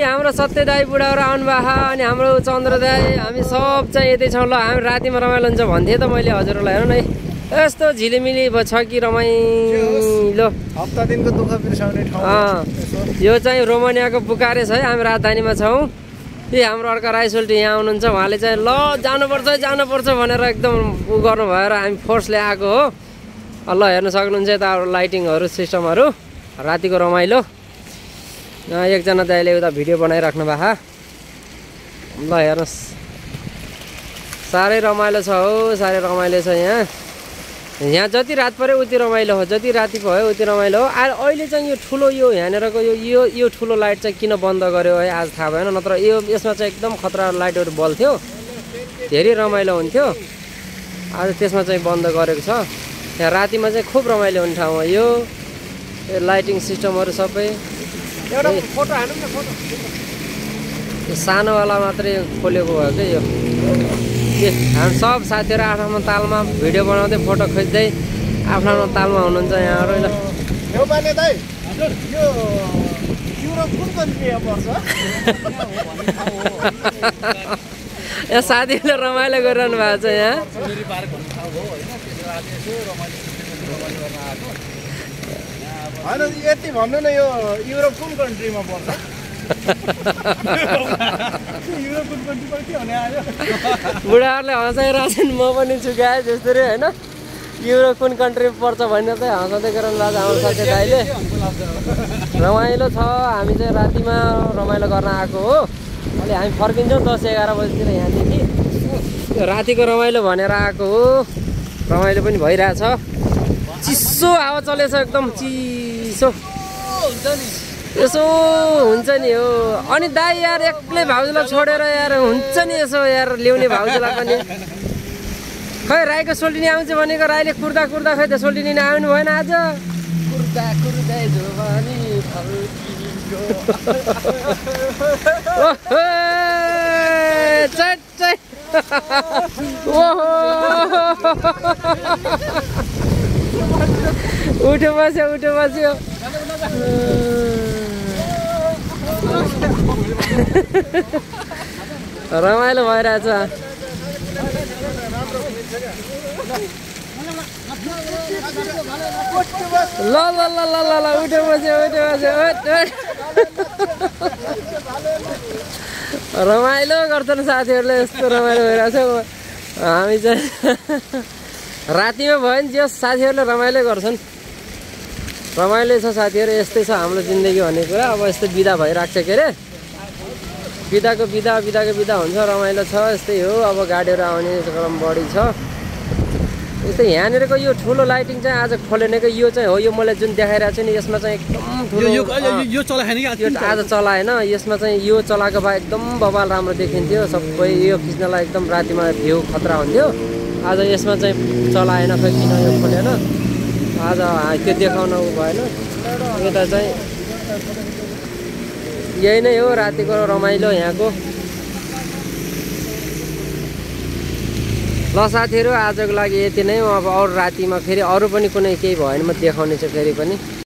हाम्रो सत्य दाई बुढाहरू आउनुभएको अनि हाम्रो चन्द्र दाई हामी सब चाहिँ यतै छौँ ल। हामी रातिमा रमाइलो हुन्छ भन्थेँ त मैले हजुरहरूलाई। हेर्नु न है यस्तो झिलिमिली छ कि रमाइलो। हप्ता दिनको दुःख बिर्साउने ठाउँ। यो चाहिँ रोमानियाको बुकारेस्ट है। हामी राजधानीमा छौँ। यी हाम्रो अर्का राईसोल्टी यहाँ आउनुहुन्छ। उहाँले चाहिँ ल जानुपर्छ भनेर एकदम उ गर्नु भएर हामी फोर्सले आएको हो। ल हेर्न सक्नुहुन्छ यता लाइटिङहरू सिस्टमहरू रातिको रमाइलो। एकजना दाइले उता भिडियो बनाइराख्नु भएको। ल हेर्नुहोस् साह्रै रमाइलो छ हो, साह्रै रमाइलो छ यहाँ। यहाँ जति रात पऱ्यो उति रमाइलो हो, जति राति भयो उति रमाइलो हो। अहिले चाहिँ यो ठुलो यो यहाँनिरको यो ठुलो लाइट चाहिँ किन बन्द गर्यो है आज थाहा भएन। नत्र यसमा चाहिँ एकदम खतरा लाइटहरू बल्थ्यो, धेरै रमाइलो हुन्थ्यो। आज त्यसमा चाहिँ बन्द गरेको छ। यहाँ रातिमा चाहिँ खुब रमाइलो हुने ठाउँ हो यो लाइटिङ सिस्टमहरू सबै। एउटा फोटो हाल्नु न फोटो। यो सानोवाला मात्रै खोलेको भयो क्या यो। हामी सब साथीहरू आफ्नो तालमा भिडियो बनाउँदै फोटो खिच्दै आफ्नो तालमा हुनुहुन्छ यहाँहरू। ल नेपाली दाइ यो युरोप कुन कन्ट्रीमा पर्छ? यहाँ साथीहरूले रमाइलो गरिरहनु भएको छ यहाँ। होइन यति भन्नु न यो युरोप कुन कन्ट्रीमा पर्छ? युरोप कुन कन्ट्रीमा के भने आयो? बुढाहरूले हँसाइरहेको छन्, म पनि छु गाए जस्तै होइन। युरोप कुन कन्ट्री पर्छ भनेर चाहिँ हँसाउँदै गरिरहनु भएको छ हाम्रो साथी दाइले। रमाइलो छ। हामी चाहिँ रातिमा रमाइलो गर्न आएको हो। अहिले हामी फर्किन्छौँ 10-11 बजीतिर यहाँदेखि। रातिको रमाइलो भनेर आएको हो। रमाइलो पनि भइरहेछ। चिसो हावा चलेछ एकदम चिसो यसो हुन्छ नि हो। अनि दाइ यार एक्लै भाउजूलाई छोडेर यार हुन्छ नि यसो यार ल्याउने भाउजूलाई पनि। खै राईको सोल्टिनी आउँछ भनेको राईले कुर्दा खै त सोल्टिनी आउनु भएन आज। उठो बस्यो रमाइलो भइरहेछ। ल उठो बस्यो रमाइलो गर्छन् साथीहरूले। यस्तो रमाइलो भइरहेछ। हामी चाहिँ रातिमा भयो नि जस साथीहरूले रमाइलो गर्छन्। रमाइलो छ साथीहरू। यस्तै छ हाम्रो जिन्दगी भन्ने कुरा। अब यस्तै बिदा भइरहेको छ के अरे। बिदाको बिदा हुन्छ, रमाइलो छ। यस्तै हो। अब गाडीहरू आउने क्रम बढी छ। यस्तै यहाँनिरको यो ठुलो लाइटिङ चाहिँ आज खोलेनेको यो चाहिँ हो। यो मैले जुन देखाइरहेको छु नि यसमा चाहिँ एकदम ठुलो यो चलाएन कि आज चलाएन। यसमा चाहिँ यो चलाएको भए एकदम बबाल राम्रो देखिन्थ्यो। सबै यो खिच्नलाई एकदम रातिमा भ्यू खतरा हुन्थ्यो। आज यसमा चाहिँ चलाएन। खै किन यो खोलेन आज त्यो देखाउन उ भएन। यता चाहिँ यही नै हो रातिको रमाइलो यहाँको। ल साथीहरू आजको लागि यति नै हो। अब अरू रातिमा फेरि अरू पनि कुनै केही भयो भने म देखाउने छु फेरि पनि।